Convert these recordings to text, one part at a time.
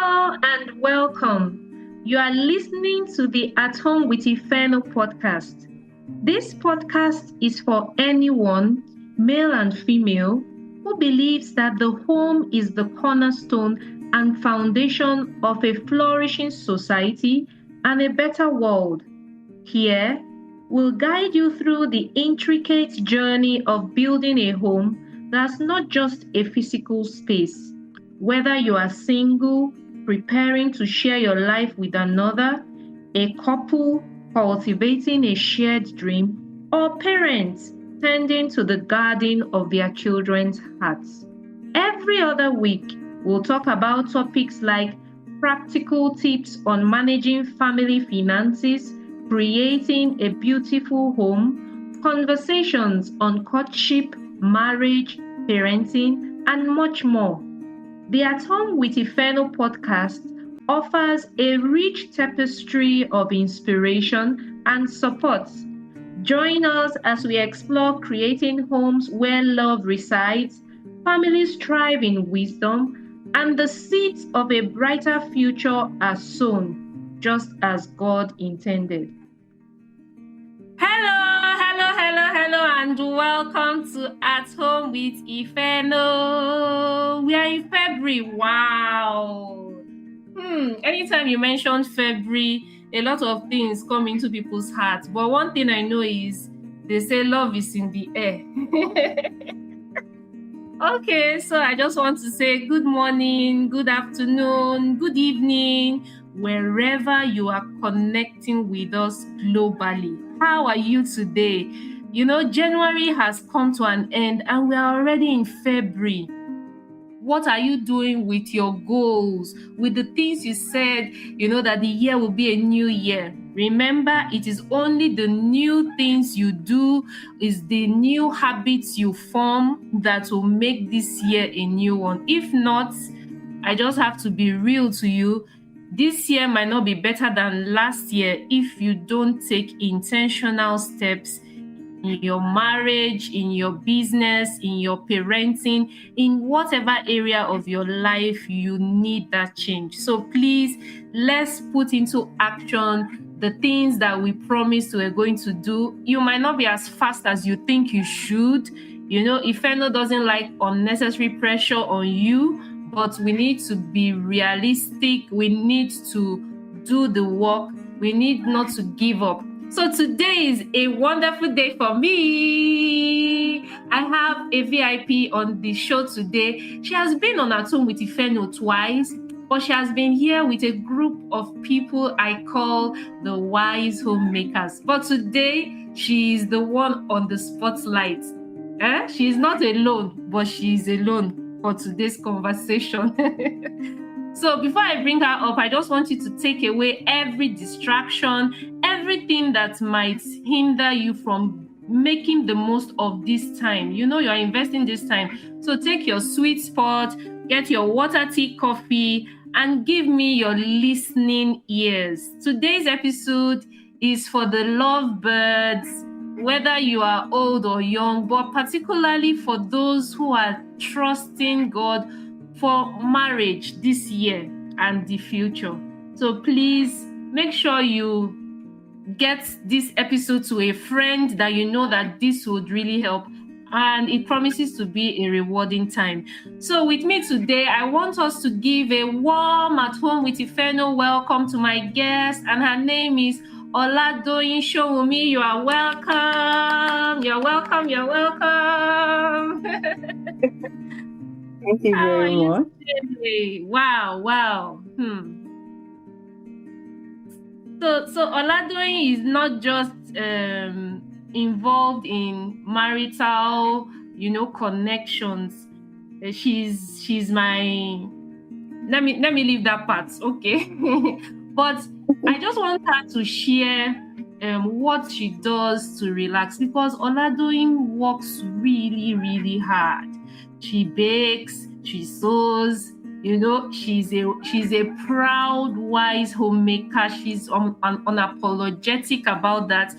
Hello and welcome. You are listening to the At Home with Ifeno podcast. This podcast is for anyone, male and female, who believes that the home is the cornerstone and foundation of a flourishing society and a better world. Here, we'll guide you through the intricate journey of building a home that's not just a physical space. Whether you are single, preparing to share your life with another, a couple cultivating a shared dream, or parents tending to the garden of their children's hearts. Every other week, we'll talk about topics like practical tips on managing family finances, creating a beautiful home, conversations on courtship, marriage, parenting, and much more. The At Home with Ifeno podcast offers a rich tapestry of inspiration and support. Join us as we explore creating homes where love resides, families thrive in wisdom, and the seeds of a brighter future are sown, just as God intended. Hello, and welcome to At Home with Ifeno. We are in February. Wow. Anytime you mention February, a lot of things come into people's hearts. But one thing I know is they say love is in the air. Okay, so I just want to say good morning, good afternoon, good evening, wherever you are connecting with us globally. How are you today? You know, January has come to an end and we are already in February. What are you doing with your goals, with the things you said, that the year will be a new year? Remember, it is only the new things you do, is the new habits you form that will make this year a new one. If not, I just have to be real to you. This year might not be better than last year if you don't take intentional steps in your marriage, in your business, in your parenting, in whatever area of your life you need that change. So please, let's put into action the things that we promised we are going to do. You might not be as fast as you think you should. Ifeno doesn't like unnecessary pressure on you, but we need to be realistic. We need to do the work. We need not to give up. So today is a wonderful day for me. I have a VIP on the show today. She has been on At Home with Ifeno twice, but she has been here with a group of people I call the wise homemakers. But today, she is the one on the spotlight. She is not alone, but she is alone for today's conversation. So before I bring her up, I just want you to take away every distraction, everything that might hinder you from making the most of this time. You're investing this time. So take your sweet spot, get your water, tea, coffee, and give me your listening ears. Today's episode is for the lovebirds, whether you are old or young, but particularly for those who are trusting God for marriage this year and the future. So please make sure you get this episode to a friend that you know that this would really help, and it promises to be a rewarding time. So with me today, I want us to give a warm At Home with Ifeno welcome to my guest, and her name is Oladoyin Sowunmi. You are welcome. You're welcome. You're welcome. Thank you very much. Today? Wow. So Oladoyin is not just involved in marital, connections. She's my. Let me leave that part, okay? But I just want her to share what she does to relax, because Oladoyin works really, really hard. She bakes, she sews, she's a proud, wise homemaker. She's unapologetic about that,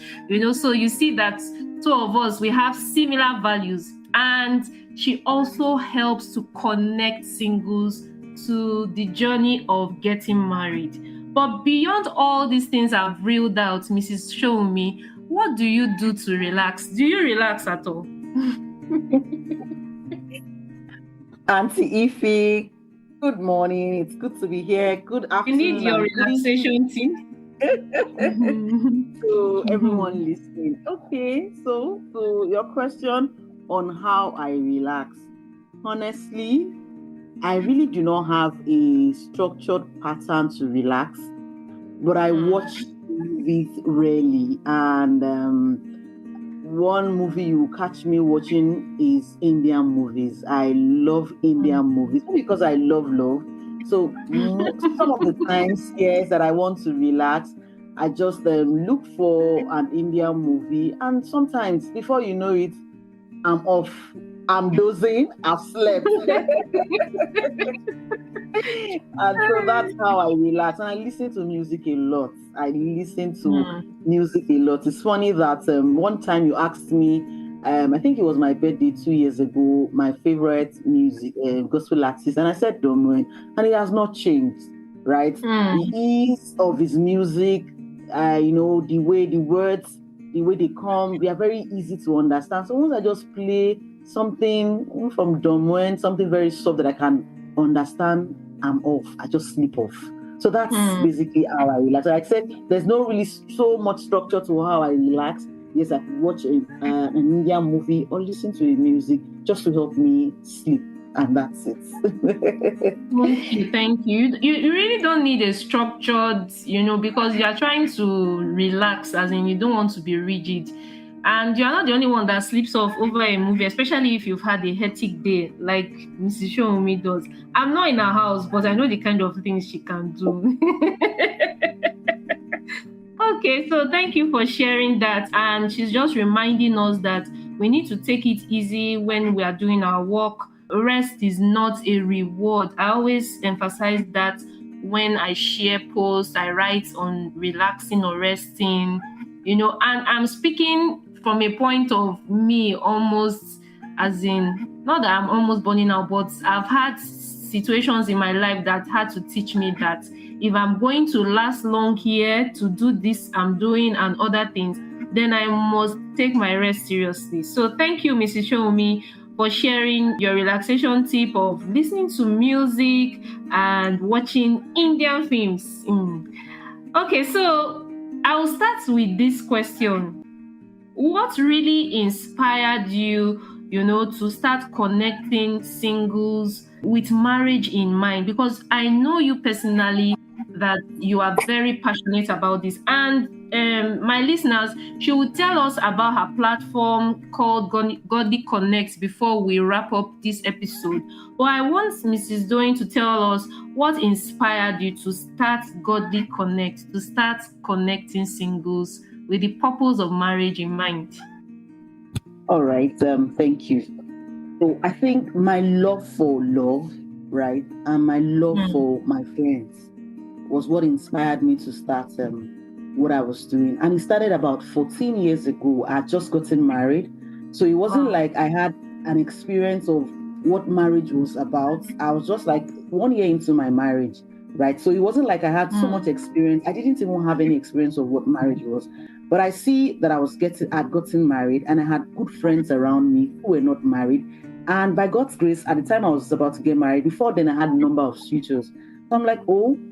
so you see that two of us, we have similar values, and she also helps to connect singles to the journey of getting married. But beyond all these things I've reeled out, Mrs. Sowunmi, what do you do to relax? Do you relax at all? Auntie Ify, good morning. It's good to be here. Good You need afternoon your and good evening relaxation tip. to everyone listening. Okay, so to your question on how I relax. Honestly, I really do not have a structured pattern to relax, but I watch movies rarely. And one movie you will catch me watching is Indian movies. I love Indian movies, not because I love. So some of the times, yes, that I want to relax, I just look for an Indian movie, and sometimes before you know it, I'm off. I'm dozing. I've slept. And so that's how I relax. And I listen to music a lot. I listen to music a lot. It's funny that one time you asked me, I think it was my birthday 2 years ago, my favorite music, gospel artist. And I said Domwen, and it has not changed, right? The ease of his music, the way the words, the way they come, they are very easy to understand. So once I just play something from Domwen, something very soft that I can understand, I'm off. I just sleep off. So that's basically how I relax. Like I said, there's no really so much structure to how I relax. Yes, I could watch an Indian movie or listen to a music just to help me sleep. And that's it. Thank you. You really don't need a structured, because you are trying to relax, as in you don't want to be rigid. And you're not the only one that sleeps off over a movie, especially if you've had a hectic day, like Mrs. Sowunmi does. I'm not in her house, but I know the kind of things she can do. Okay, so thank you for sharing that. And she's just reminding us that we need to take it easy when we are doing our work. Rest is not a reward. I always emphasize that when I share posts, I write on relaxing or resting, and I'm speaking from a point of me almost, as in, not that I'm almost burning out, but I've had situations in my life that had to teach me that if I'm going to last long here to do this I'm doing and other things, then I must take my rest seriously. So thank you, Mrs. Sowunmi, for sharing your relaxation tip of listening to music and watching Indian films. Okay, so I will start with this question. What really inspired you, to start connecting singles with marriage in mind? Because I know you personally that you are very passionate about this. And my listeners, she will tell us about her platform called Godly Connect before we wrap up this episode. But I want Mrs. Doyin to tell us what inspired you to start Godly Connect, to start connecting singles with the purpose of marriage in mind. All right. Thank you. So I think my love for love, right, and my love for my friends was what inspired me to start what I was doing. And it started about 14 years ago. I had just gotten married. So it wasn't like I had an experience of what marriage was about. I was just like 1 year into my marriage, right? So it wasn't like I had so much experience. I didn't even have any experience of what marriage was. But I see that I'd gotten married and I had good friends around me who were not married. And by God's grace, at the time I was about to get married, before then I had a number of suitors. So I'm like,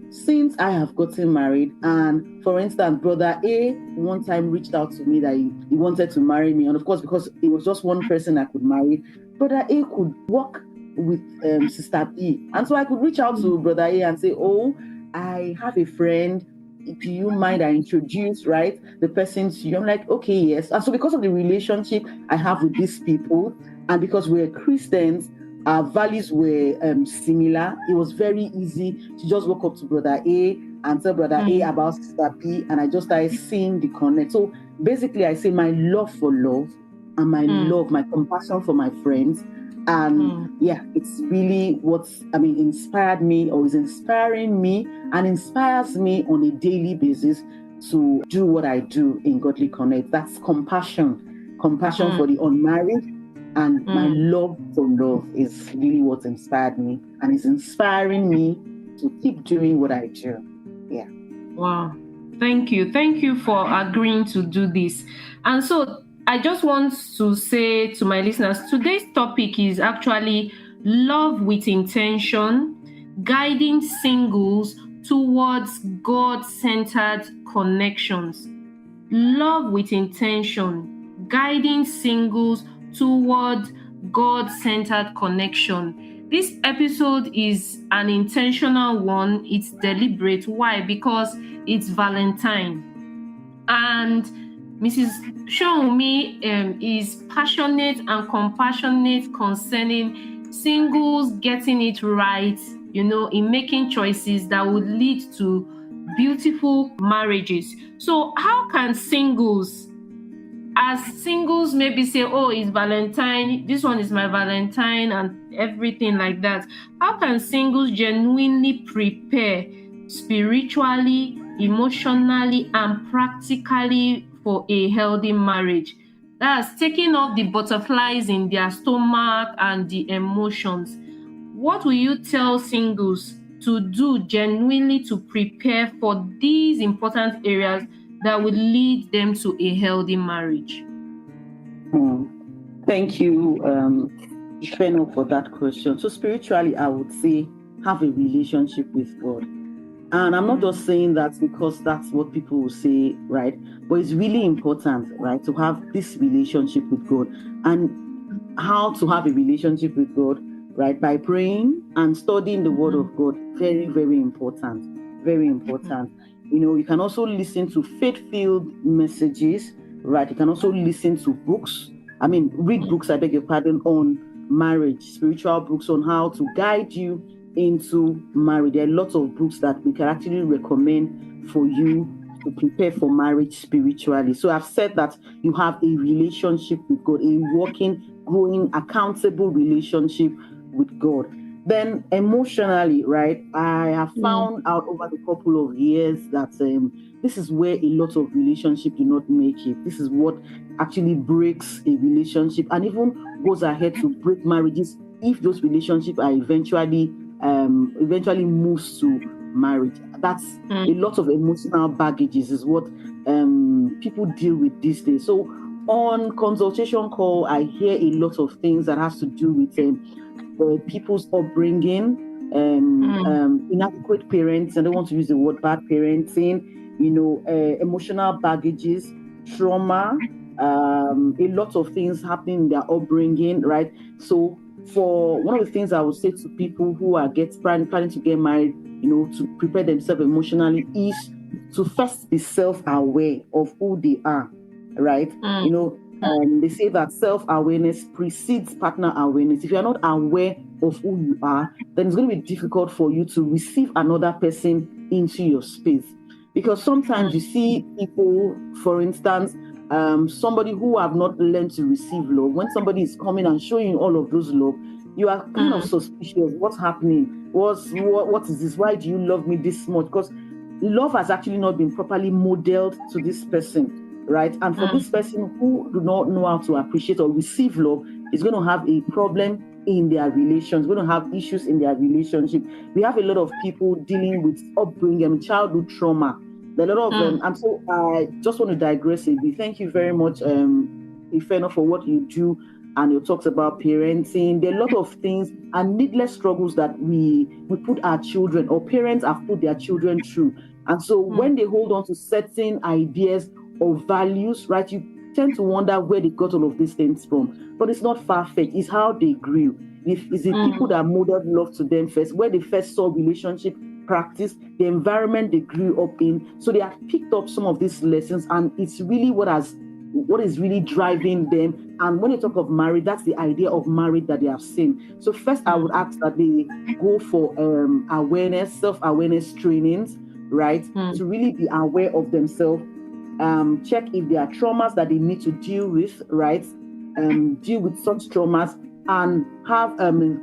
since I have gotten married, and for instance, brother A one time reached out to me that he wanted to marry me. And of course, because it was just one person I could marry, brother A could work with sister B. And so I could reach out to brother A and say, I have a friend. Do you mind I introduce, right, the person to you? I'm like, okay, yes. And so because of the relationship I have with these people, and because we're Christians, our values were similar, it was very easy to just walk up to brother A and tell brother A about sister B, and I just started seeing the connect. So basically I say my love for love and my compassion for my friends. And it's really what inspired me, or is inspiring me and inspires me on a daily basis to do what I do in Godly Connect. That's compassion for the unmarried And my love for love is really what inspired me, and is inspiring me to keep doing what I do. Yeah. Wow. Thank you. Thank you for agreeing to do this. And so I just want to say to my listeners, today's topic is actually love with intention, guiding singles towards God-centered connections. Love with intention, guiding singles towards God-centered connection. This episode is an intentional one. It's deliberate. Why? Because it's Valentine. And Mrs. Sowunmi is passionate and compassionate concerning singles getting it right, in making choices that would lead to beautiful marriages. So how can singles, as singles maybe say, oh, it's Valentine, this one is my Valentine and everything like that, how can singles genuinely prepare spiritually, emotionally, and practically for a healthy marriage? That's taking off the butterflies in their stomach and the emotions. What will you tell singles to do genuinely to prepare for these important areas that will lead them to a healthy marriage? Thank you, Ifeno, for that question. So spiritually, I would say have a relationship with God. And I'm not just saying that because that's what people will say, right? But it's really important, right, to have this relationship with God. And how to have a relationship with God, right? By praying and studying the Word of God. Very, very important. Very important. You can also listen to faith-filled messages, right? You can also listen to books. Read books, I beg your pardon, on marriage, spiritual books on how to guide you into marriage. There are lots of books that we can actually recommend for you to prepare for marriage spiritually. So I've said that you have a relationship with God, a working, growing, accountable relationship with God. Then emotionally, right, I have found out over the couple of years that this is where a lot of relationships do not make it. This is what actually breaks a relationship and even goes ahead to break marriages if those relationships are eventually moves to marriage. That's a lot of emotional baggages is what people deal with these days. So on consultation call, I hear a lot of things that has to do with people's upbringing, inadequate parents. I don't want to use the word bad parenting, emotional baggages, trauma, a lot of things happening in their upbringing, right? So for one of the things I would say to people who are planning to get married, to prepare themselves emotionally, is to first be self-aware of who they are, right? They say that self-awareness precedes partner awareness. If you're not aware of who you are, then it's going to be difficult for you to receive another person into your space. Because sometimes you see people, for instance, somebody who have not learned to receive love, when somebody is coming and showing you all of those love, you are kind of suspicious. What's happening? What is this? Why do you love me this much? Because love has actually not been properly modeled to this person, right? And for this person who do not know how to appreciate or receive love, is going to have a problem in their relations, going to have issues in their relationship. We have a lot of people dealing with upbringing, childhood trauma. A lot of and so I just want to digress a bit. Thank you very much, Ifeno, for what you do and your talks about parenting. There are a lot of things and needless struggles that we put our children or parents have put their children through. And so when they hold on to certain ideas or values, right, you tend to wonder where they got all of these things from. But it's not far-fetched. It's how they grew. It's the people that modeled love to them first, where they first saw relationship practice, the environment they grew up in. So they have picked up some of these lessons, and it's really what is really driving them. And when you talk of marriage, that's the idea of marriage that they have seen. So first, I would ask that they go for awareness, self-awareness trainings, right? To really be aware of themselves. Check if there are traumas that they need to deal with, right? Deal with such traumas and have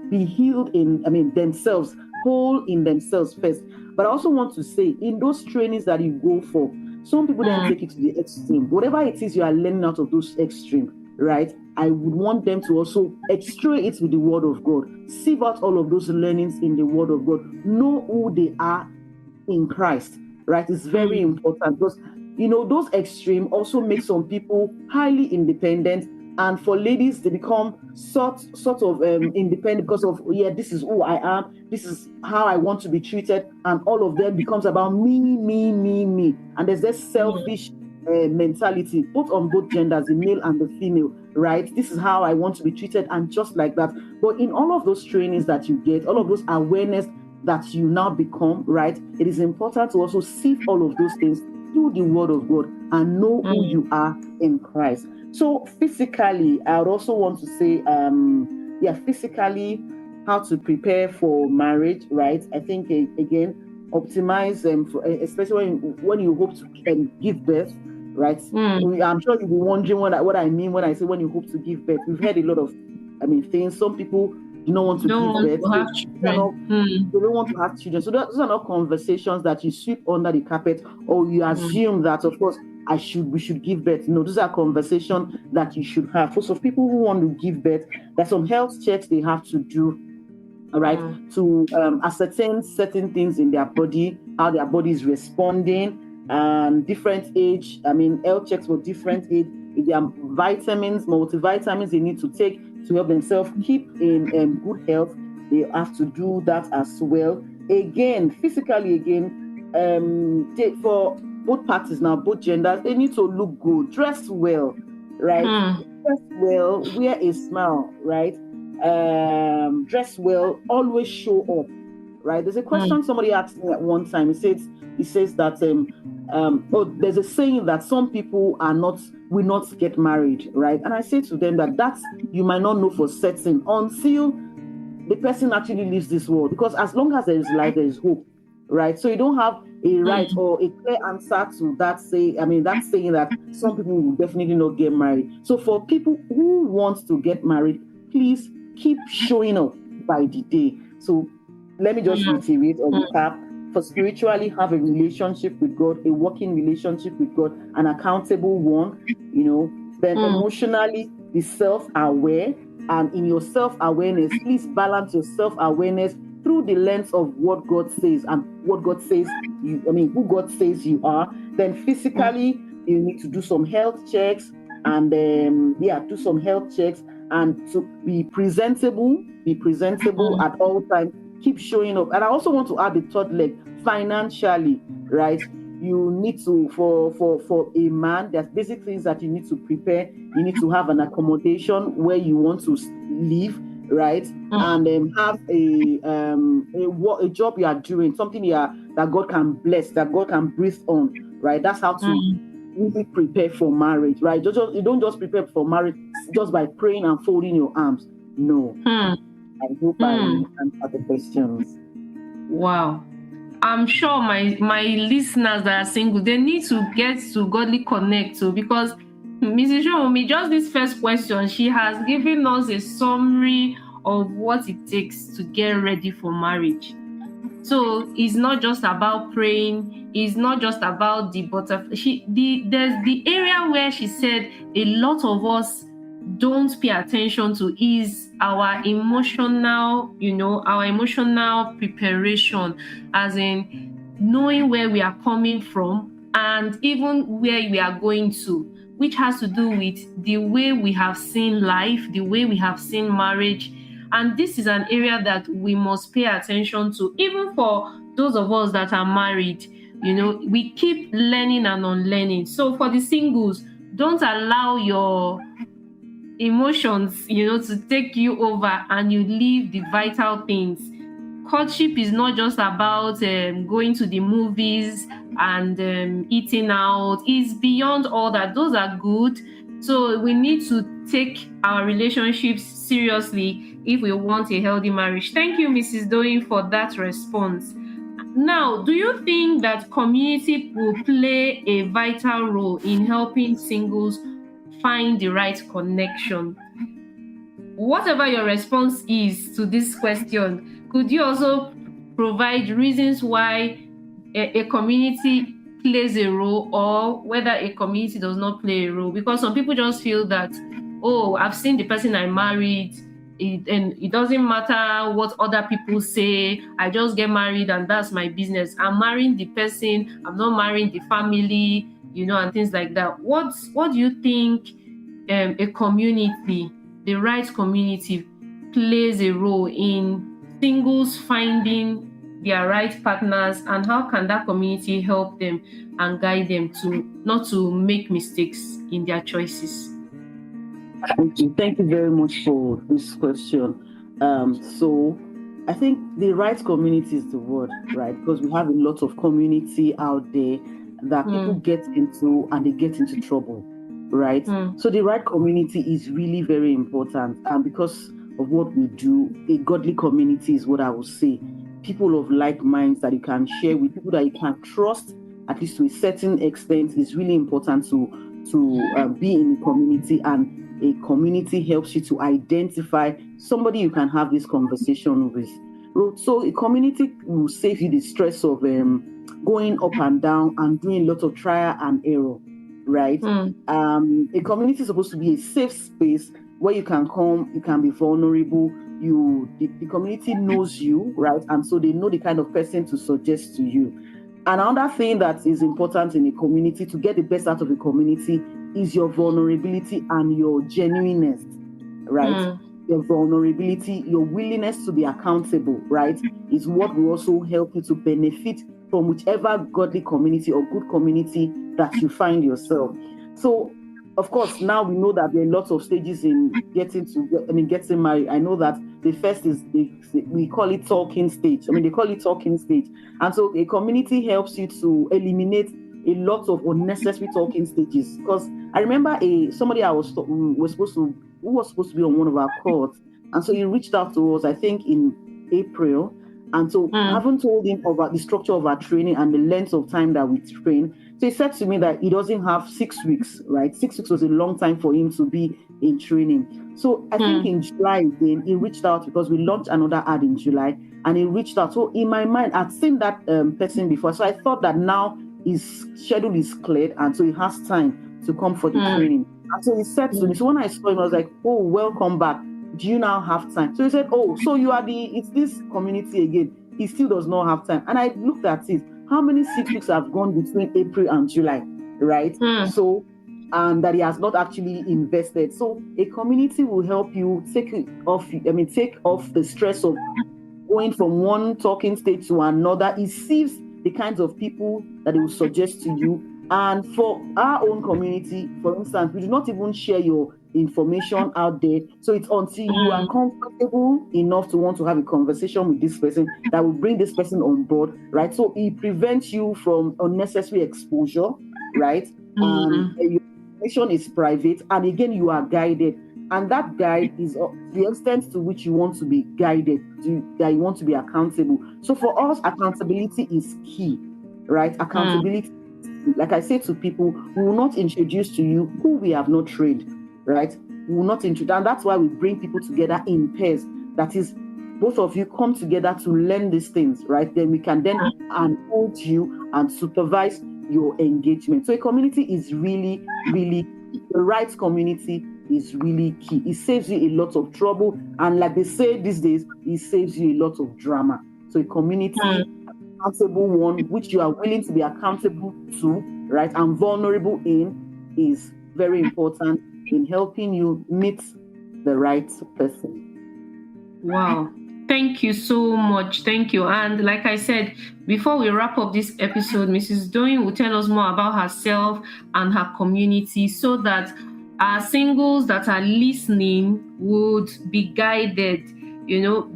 be healed in themselves, whole in themselves first. But I also want to say, in those trainings that you go for, some people then take it to the extreme. Whatever it is you are learning out of those extreme, right, I would want them to also extray it with the Word of God, sieve out all of those learnings in the Word of God, know who they are in Christ, right? It's very important because those extreme also make some people highly independent, and for ladies they become sort of independent because of, this is who I am, this is how I want to be treated, and all of them becomes about me, and there's this selfish mentality, both on both genders, the male and the female, right? This is how I want to be treated, and just like that. But in all of those trainings that you get, all of those awareness that you now become, right, it is important to also sieve all of those things through the Word of God and know who you are in Christ. So physically, I would also want to say, physically, how to prepare for marriage, right? I think again, optimize especially when you hope to give birth, right? I'm sure you'll be wondering what I mean when I say when you hope to give birth. We've heard a lot of things. Some people do not want to give birth. They don't want to have children. So those are not conversations that you sweep under the carpet, or you assume that, of course, we should give birth. No, those are conversations that you should have. For people who want to give birth, there's some health checks they have to do, all right, to ascertain certain things in their body, how their body is responding, and different age. Health checks for different age. If there are vitamins, multivitamins they need to take to help themselves keep in good health, they have to do that as well. Again, physically, for both parties now, both genders, they need to look good, dress well, right? Dress well, wear a smile, right? Dress well, always show up, right? There's a question somebody asked me at one time. He says that there's a saying that some people will not get married, right? And I say to them that you might not know for certain until the person actually leaves this world, because as long as there is life, there is hope, right? So you don't have a right or a clear answer to that saying that some people will definitely not get married. So for people who want to get married, please keep showing up by the day. So let me just reiterate or recap. For spiritually, have a relationship with God, a working relationship with God, an accountable one, then emotionally be self-aware, and in your self-awareness, please balance your self-awareness through the lens of what God says and what God says who God says you are. Then physically, you need to do some health checks, and do some health checks, and to be presentable at all times. Keep showing up. And I also want to add the third leg, financially, right? You need to, for a man, there's basic things that you need to prepare. You need to have an accommodation where you want to live, right? And have a job you are doing, something that God can bless, that God can breathe on, right? That's how to really prepare for marriage, right? You don't just prepare for marriage just by praying and folding your arms. No. I hope I answered the questions. Wow. I'm sure my listeners that are single, they need to get to godly connect too, because Mrs. Sowunmi, just this first question, she has given us a summary of what it takes to get ready for marriage. So it's not just about praying, it's not just about the butterfly. There's the area where she said a lot of us don't pay attention to is our emotional preparation, as in knowing where we are coming from and even where we are going to, which has to do with the way we have seen life, the way we have seen marriage. And this is an area that we must pay attention to, even for those of us that are married. We keep learning and unlearning. So for the singles, don't allow your emotions, to take you over and you leave the vital things. Courtship is not just about going to the movies and eating out. It's beyond all that. Those are good. So we need to take our relationships seriously if we want a healthy marriage. Thank you, Mrs. Doyin, for that response. Now, do you think that community will play a vital role in helping singles find the right connection? Whatever your response is to this question, could you also provide reasons why a community plays a role, or whether a community does not play a role? Because some people just feel that, oh, I've seen the person I married, and it doesn't matter what other people say. I just get married and that's my business. I'm marrying the person, I'm not marrying the family, and things like that. What do you think a community, the right community, plays a role in singles finding their right partners, and how can that community help them and guide them to not to make mistakes in their choices? Thank you very much for this question. So I think the right community is the word, right? Because we have a lot of community out there that people get into and they get into trouble, right? So the right community is really very important. And because of what we do, a godly community is what I would say. People of like minds that you can share with, people that you can trust, at least to a certain extent, is really important to be in a community. And a community helps you to identify somebody you can have this conversation with. So a community will save you the stress of going up and down and doing a lot of trial and error, right? A community is supposed to be a safe space where you can come, you can be vulnerable. The community knows you, right? And so they know the kind of person to suggest to you. Another thing that is important in a community, to get the best out of a community, is your vulnerability and your genuineness, right? Your vulnerability, your willingness to be accountable, right, is what will also help you to benefit from whichever godly community or good community that you find yourself. So, of course, now we know that there are lots of stages in getting married. I know that the first is we call it talking stage. They call it talking stage. And so a community helps you to eliminate a lot of unnecessary talking stages. Because I remember somebody who was supposed to be on one of our calls, and so he reached out to us, I think in April, and so I haven't told him about the structure of our training and the length of time that we train. So he said to me that he doesn't have 6 weeks, right? 6 weeks was a long time for him to be in training. So I think in July then he reached out, because we launched another ad in July, and he reached out. So in my mind, I'd seen that person before, so I thought that now his schedule is cleared, and so he has time to come for the training. And so he said to me, so when I saw him, I was like, oh, welcome back. Do you now have time? So he said, oh, so you are it's this community again. He still does not have time. And I looked at it. How many 6 weeks have gone between April and July, right? So, and that he has not actually invested. So a community will help you take off the stress of going from one talking stage to another. It sees the kinds of people that it will suggest to you. And for our own community, for instance, we do not even share your information out there. So it's until you are comfortable enough to want to have a conversation with this person that will bring this person on board, right? So it prevents you from unnecessary exposure, right? And your information is private, and again, you are guided. And that guide is the extent to which you want to be guided, that you want to be accountable. So for us, accountability is key, right? Accountability. Like I say to people, we will not introduce to you who we have not trained, right? We will not introduce, and that's why we bring people together in pairs. That is, both of you come together to learn these things, right? Then we can then hold you and supervise your engagement. So a community is really, really, the right community is really key. It saves you a lot of trouble, and like they say these days, it saves you a lot of drama. So a community, accountable one, which you are willing to be accountable to, right, and vulnerable in, is very important in helping you meet the right person. Wow. Thank you so much. Thank you. And like I said, before we wrap up this episode, Mrs. Doyin will tell us more about herself and her community, so that our singles that are listening would be guided,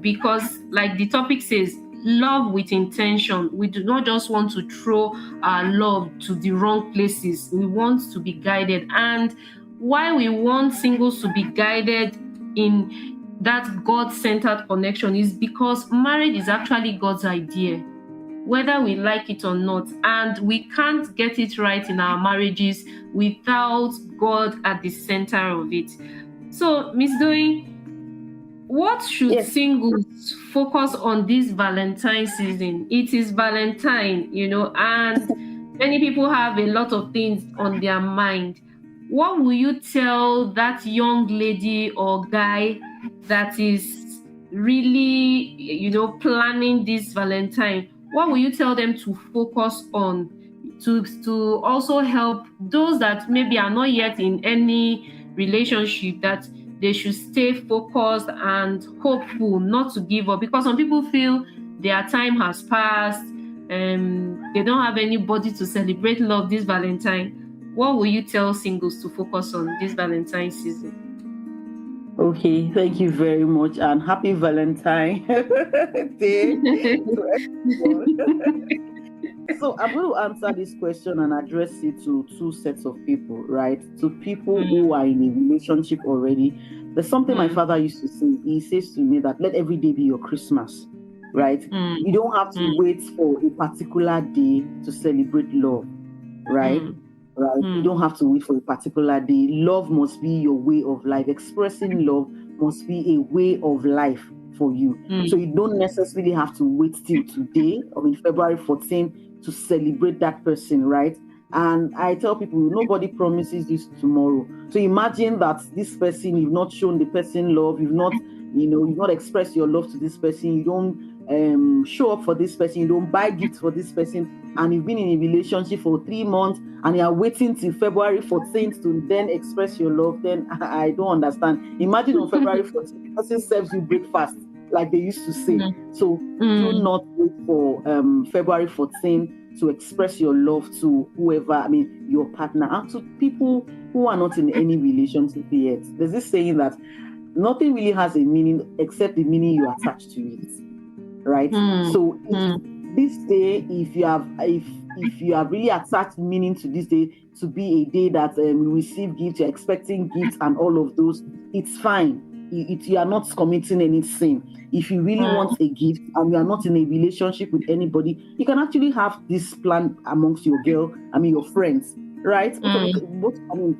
because like the topic says, love with intention. We do not just want to throw our love to the wrong places. We want to be guided. And why we want singles to be guided in that God-centered connection is because marriage is actually God's idea, whether we like it or not. And we can't get it right in our marriages without God at the center of it. So, Miss Doyin, what should singles focus on this Valentine season? It is Valentine, and many people have a lot of things on their mind. what will you tell that young lady or guy that is really, planning this Valentine? What will you tell them to focus on to also help those that maybe are not yet in any relationship, that they should stay focused and hopeful, not to give up? Because some people feel their time has passed, they don't have anybody to celebrate love this Valentine. What will you tell singles to focus on this Valentine season? Okay, thank you very much, and happy Valentine Day to everyone. So I'm going to answer this question and address it to two sets of people, right? To people who are in a relationship already. There's something my father used to say. He says to me that let every day be your Christmas, right? You don't have to wait for a particular day to celebrate love, right? Right? You don't have to wait for a particular day. Love must be your way of life. Expressing love must be a way of life for you. So you don't necessarily have to wait till today, or in February 14th, to celebrate that person, right? And I tell people, nobody promises this tomorrow. So imagine that this person, you've not shown the person love, you've not expressed your love to this person, you don't show up for this person, you don't buy gifts for this person, and you've been in a relationship for 3 months and you are waiting till February 14th to then express your love, then I don't understand. Imagine on February 14th, the person serves you breakfast, like they used to say. So do not wait for February 14th to express your love to whoever, your partner, and to people who are not in any relationship yet. There's this saying that nothing really has a meaning except the meaning you attach to it, right? So this day, if you have really attached meaning to this day to be a day that you receive gifts, you're expecting gifts and all of those, it's fine. You are not committing any sin. If you really want a gift and you are not in a relationship with anybody, you can actually have this plan amongst your friends, right?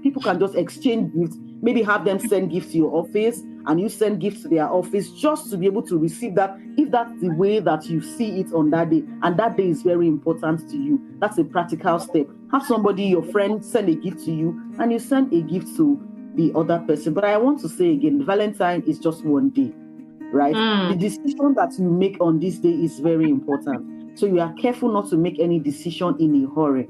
People can just exchange gifts, maybe have them send gifts to your office and you send gifts to their office, just to be able to receive that, if that's the way that you see it on that day, and that day is very important to you. That's a practical step. Have somebody, your friend, send a gift to you and you send a gift to the other person. But I want to say again, Valentine is just one day, right? The decision that you make on this day is very important. So you are careful not to make any decision in a hurry,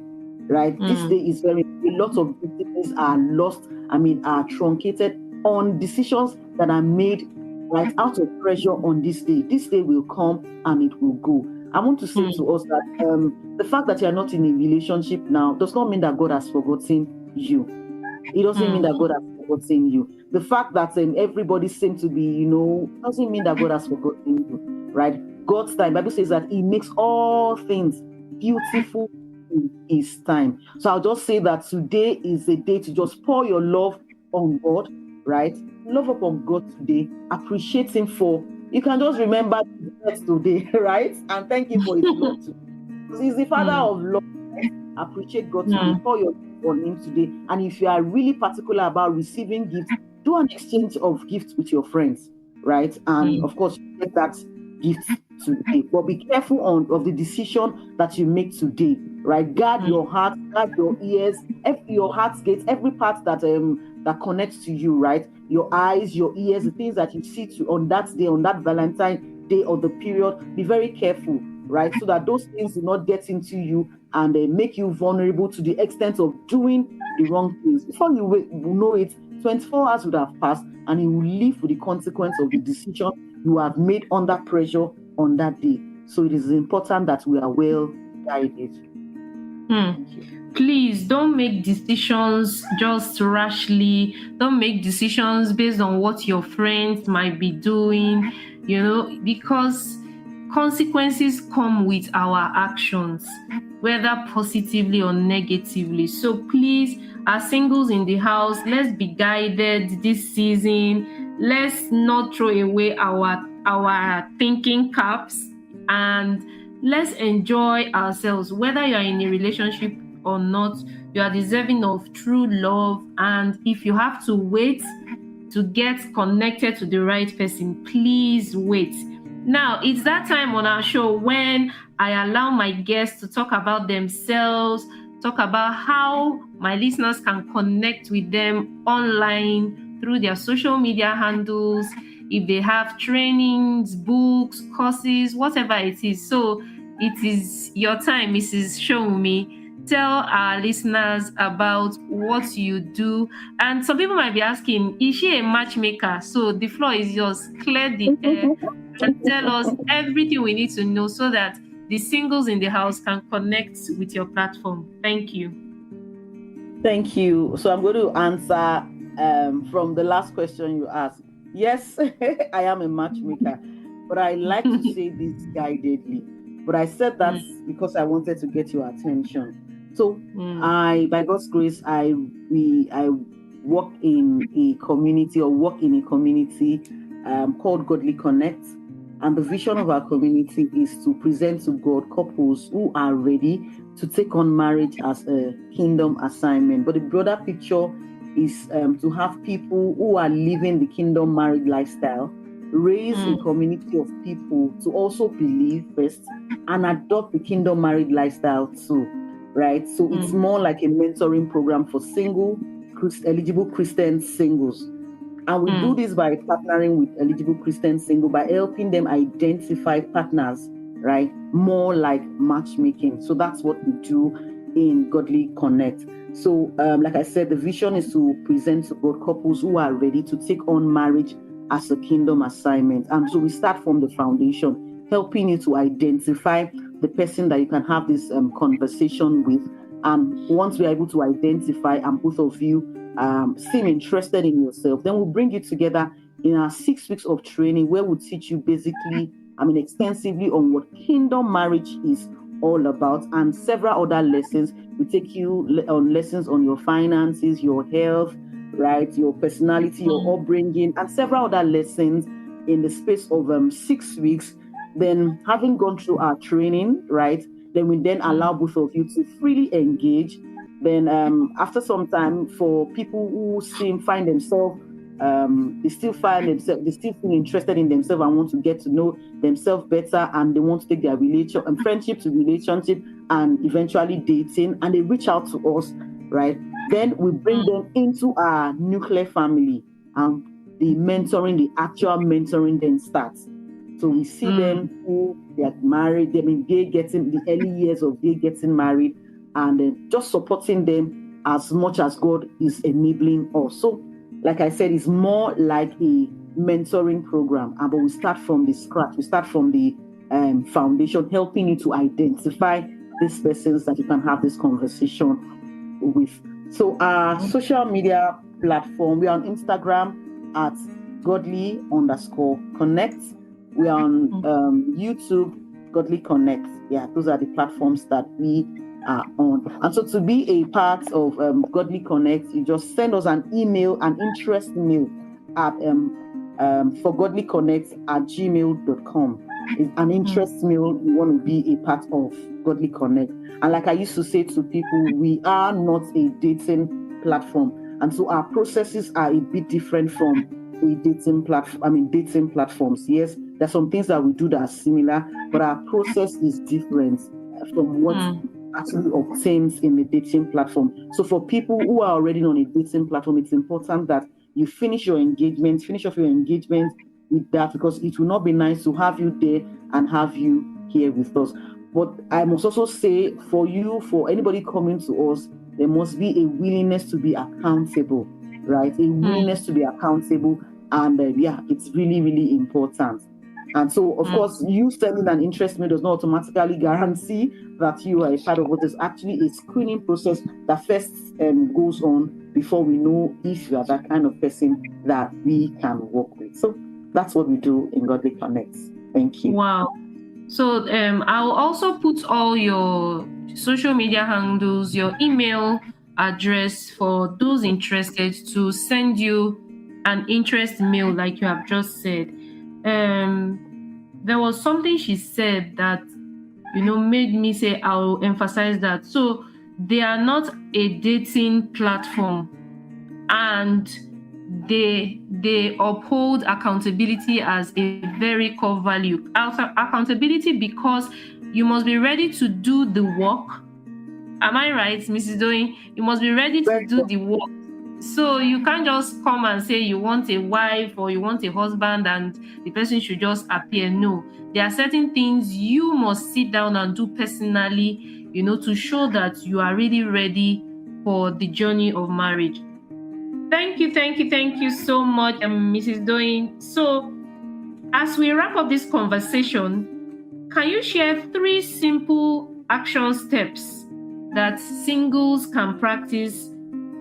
right? This day is a lot of things are lost, are truncated on decisions that are made right out of pressure on this day. This day will come and it will go. I want to say to us that the fact that you are not in a relationship now does not mean that God has forgotten you. It doesn't mean that God has forgotten you. The fact that everybody seems to be, doesn't mean that God has forgotten you, right? God's time, Bible says that He makes all things beautiful in His time. So I'll just say that today is a day to just pour your love on God, right? Love upon God today. Appreciate Him for. You can just remember today, right? And thank Him for His love today. Because He's the Father of love. Right? Appreciate God today. Pour your on Him today. And if you are really particular about receiving gifts, do an exchange of gifts with your friends, right? And of course, you get that gift today. But be careful of the decision that you make today, right? Guard your heart, guard your ears, your heart gates, every part that connects to you, right? Your eyes, your ears, the things that you see on that day, on that Valentine day of the period. Be very careful, right? So that those things do not get into you and make you vulnerable to the extent of doing the wrong things. Before you know it, 24 hours would have passed and you will live with the consequence of the decision you have made under pressure on that day. So it is important that we are well guided. Please don't make decisions just rashly. Don't make decisions based on what your friends might be doing, because consequences come with our actions, whether positively or negatively. So please, as singles in the house, let's be guided this season. Let's not throw away our thinking caps, and let's enjoy ourselves. Whether you're in a relationship or not, you are deserving of true love. And if you have to wait to get connected to the right person, please wait. Now, it's that time on our show when I allow my guests to talk about themselves, talk about how my listeners can connect with them online through their social media handles, if they have trainings, books, courses, whatever it is. So it is your time, Mrs. Sowunmi. Tell our listeners about what you do. And some people might be asking, is she a matchmaker? So the floor is yours. Clear the air and tell us everything we need to know so that the singles in the house can connect with your platform. Thank you. Thank you. So I'm going to answer from the last question you asked. Yes, I am a matchmaker, but I like to say this guidedly. But I said that because I wanted to get your attention. So by God's grace, I work in a community called Godly Connect. And the vision of our community is to present to God couples who are ready to take on marriage as a kingdom assignment. But the broader picture is to have people who are living the kingdom marriage lifestyle, raise a community of people to also believe first and adopt the kingdom marriage lifestyle too, right? So it's more like a mentoring program for eligible Christian singles. And we do this by partnering with eligible Christian single, by helping them identify partners, right? More like matchmaking. So that's what we do in Godly Connect. So, like I said, the vision is to present to God couples who are ready to take on marriage as a kingdom assignment. And so we start from the foundation, helping you to identify the person that you can have this conversation with. And once we are able to identify, and both of you seem interested in yourself, then we'll bring you together in our 6 weeks of training, where we'll teach you extensively on what kingdom marriage is all about, and several other lessons. We take you on lessons on your finances, your health, right, your personality, your upbringing, and several other lessons in the space of 6 weeks. Then, having gone through our training, right, then we then allow both of you to freely engage. Then after some time, for people who find themselves, they still feel interested in themselves and want to get to know themselves better, and they want to take their friendship to relationship and eventually dating, and they reach out to us, right? Then we bring them into our nuclear family, and the actual mentoring then starts. So we see them who they are married, they getting the early years of they getting married, and just supporting them as much as God is enabling us. So, like I said, it's more like a mentoring program, but we start from the scratch. We start from the foundation, helping you to identify these persons that you can have this conversation with. So our social media platform, we are on Instagram at godly_connect. We are on YouTube, Godly Connect. Yeah, those are the platforms that we are on. And so to be a part of Godly Connect, you just send us an email, an interest mail at for godlyconnect@gmail.com. It's an interest mail. You want to be a part of Godly Connect. And like I used to say to people, we are not a dating platform. And so our processes are a bit different from a dating platforms. Yes, there's some things that we do that are similar, but our process is different from what actually obtains in the dating platform. So for people who are already on a dating platform, it's important that you finish off your engagement with that, because it will not be nice to have you there and have you here with us. But I must also say, for anybody coming to us, there must be a willingness to be accountable, right? A willingness to be accountable. And it's really, really important. And so, of course, you sending an interest mail does not automatically guarantee that you are a part of what is actually a screening process that first goes on before we know if you are that kind of person that we can work with. So that's what we do in Godly Connect. Thank you. Wow. So I'll also put all your social media handles, your email address for those interested to send you an interest mail, like you have just said. There was something she said that made me say I'll emphasize that. So they are not a dating platform, and they uphold accountability as a very core value. Accountability, because you must be ready to do the work Am I right, Mrs. Doyin? You must be ready to Very do well. the work. So you can't just come and say you want a wife or you want a husband and the person should just appear. No, there are certain things you must sit down and do personally, to show that you are really ready for the journey of marriage. Thank you so much, Mrs. Doyin. So as we wrap up this conversation, can you share 3 simple action steps that singles can practice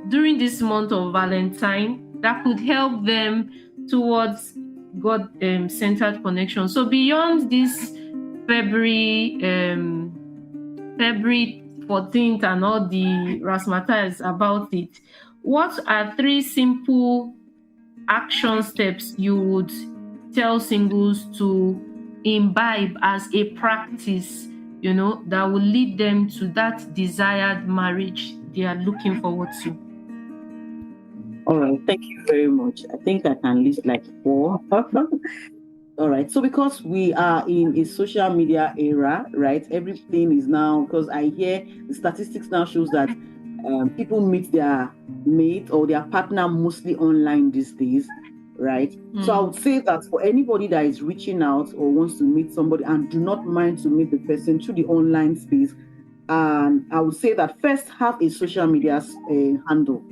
during this month of Valentine that could help them towards God centered connection? So beyond this February February 14th and all the razzmatazz about it, what are 3 simple action steps you would tell singles to imbibe as a practice, that will lead them to that desired marriage they are looking forward to? All right. Thank you very much. I think I can list like 4. All right. So because we are in a social media era, right? Everything is now, because I hear the statistics now shows that people meet their mate or their partner mostly online these days, right? So I would say that for anybody that is reaching out or wants to meet somebody and do not mind to meet the person through the online space, I would say that first have a social media handle.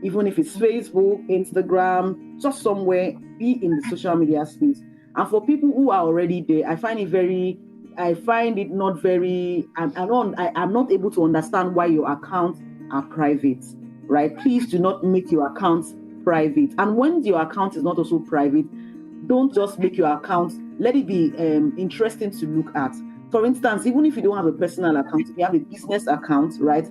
Even if it's Facebook, Instagram, just somewhere, be in the social media space. And for people who are already there, I find it not very, I'm not able to understand why your accounts are private, right? Please do not make your accounts private. And when your account is not also private, don't just make your account, let it be interesting to look at. For instance, even if you don't have a personal account, if you have a business account, right?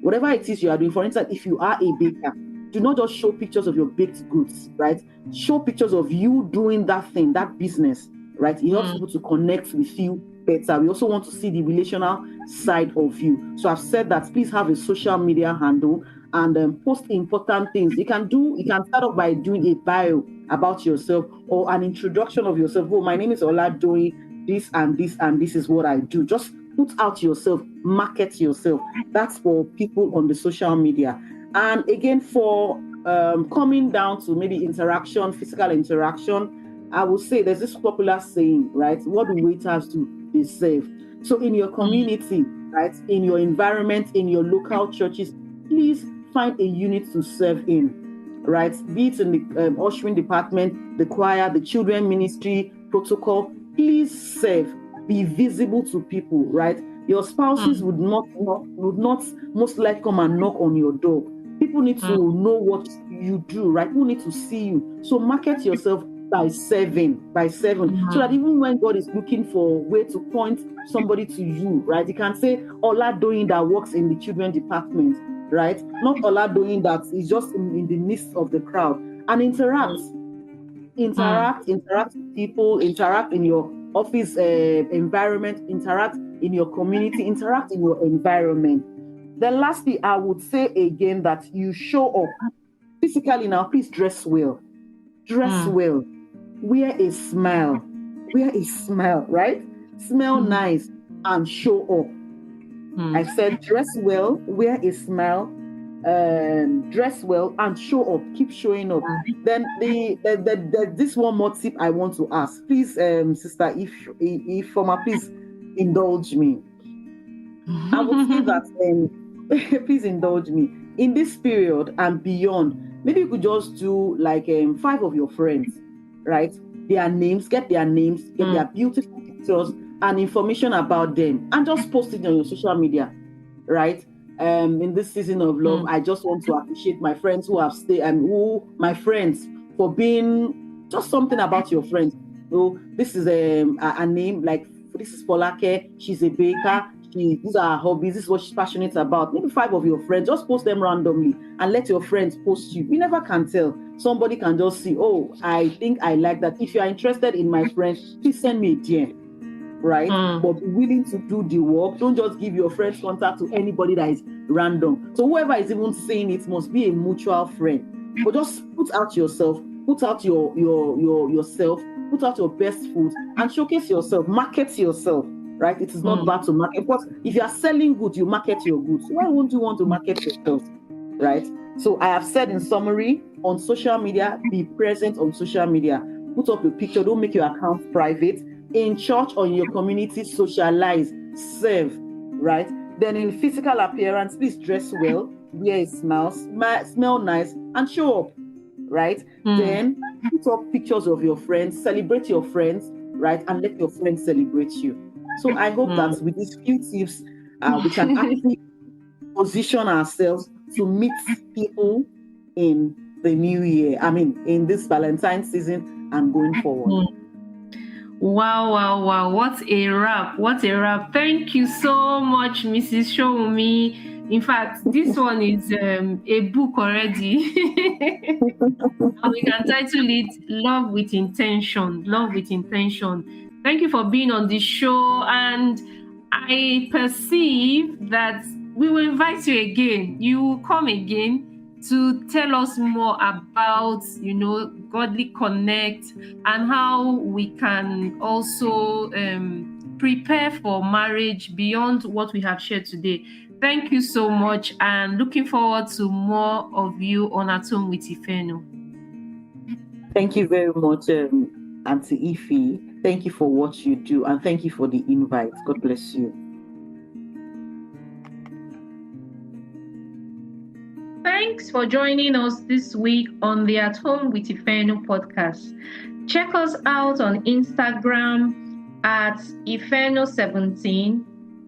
Whatever it is you are doing, for instance, if you are a baker, do not just show pictures of your baked goods, right? Show pictures of you doing that thing, that business, right? It helps people to connect with you better. We also want to see the relational side of you. So I've said that please have a social media handle and post important things. You can start off by doing a bio about yourself or an introduction of yourself. Oh, my name is Oladoyin, this and this and this is what I do. Just put out yourself, market yourself. That's for people on the social media. And again, for coming down to maybe interaction, physical interaction, I would say there's this popular saying, right? What do waiters do? They serve. So in your community, right, in your environment, in your local churches, please find a unit to serve in, right? Be it in the ushering department, the choir, the children ministry, protocol. Please serve. Be visible to people, right? Your spouses would not most likely come and knock on your door. People need to know what you do, right? People need to see you. So market yourself by serving, so that even when God is looking for a way to point somebody to you, right? You can say Oladoyin that works in the children department, right? Not Oladoyin that is just in the midst of the crowd, and interact with people, interact in your office environment, interact in your community, interact in your environment. Then lastly, I would say again that you show up physically. Now, please dress well. Dress well. Wear a smile. Right? Smell nice and show up. I said dress well, wear a smile, dress well and show up. Keep showing up. Then this one more tip I want to ask. Please, sister, if Former, please indulge me. I would say that please indulge me. In this period and beyond, maybe you could just do like 5 of your friends, right? Get their names, get their beautiful pictures and information about them, and just post it on your social media, right? In this season of love, I just want to appreciate my friends who have stayed and my friends for being just something about your friends. So this is a name, like this is Folake, she's a baker. These are her hobbies. This is what she's passionate about. Maybe 5 of your friends. Just post them randomly and let your friends post you. You never can tell. Somebody can just see, oh, I think I like that. If you are interested in my friends, please send me a DM, right? But be willing to do the work. Don't just give your friend's contact to anybody that is random. So whoever is even saying it must be a mutual friend. But just put out yourself. Put out yourself. Put out your best food and showcase yourself. Market yourself. right? It is not bad to market. But if you are selling goods, you market your goods. Why wouldn't you want to market yourself, right? So I have said in summary, on social media, be present on social media. Put up your picture. Don't make your account private. In church or in your community, socialize, serve, right? Then in physical appearance, please dress well, wear a smile, smell nice, and show up, right? Then put up pictures of your friends, celebrate your friends, right? And let your friends celebrate you. So I hope that with these few tips, we can actually position ourselves to meet people in the new year. I mean, in this Valentine's season and going forward. Wow. What a wrap. Thank you so much, Mrs. Sowunmi. In fact, this one is a book already. And we can title it Love with Intention. Thank you for being on the show. And I perceive that we will invite you again. You will come again to tell us more about, Godly Connect and how we can also prepare for marriage beyond what we have shared today. Thank you so much, and looking forward to more of you on At Home with Ifeno. Thank you very much, Auntie Ife. Thank you for what you do, and thank you for the invite. God bless you. Thanks for joining us this week on the At Home with Ifeno podcast. Check us out on Instagram at Ifeno17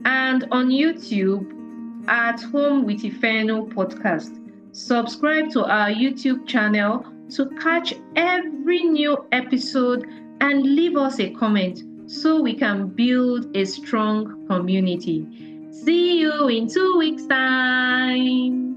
and on YouTube at Home with Ifeno podcast. Subscribe to our YouTube channel to catch every new episode and leave us a comment so we can build a strong community. See you in 2 weeks' time.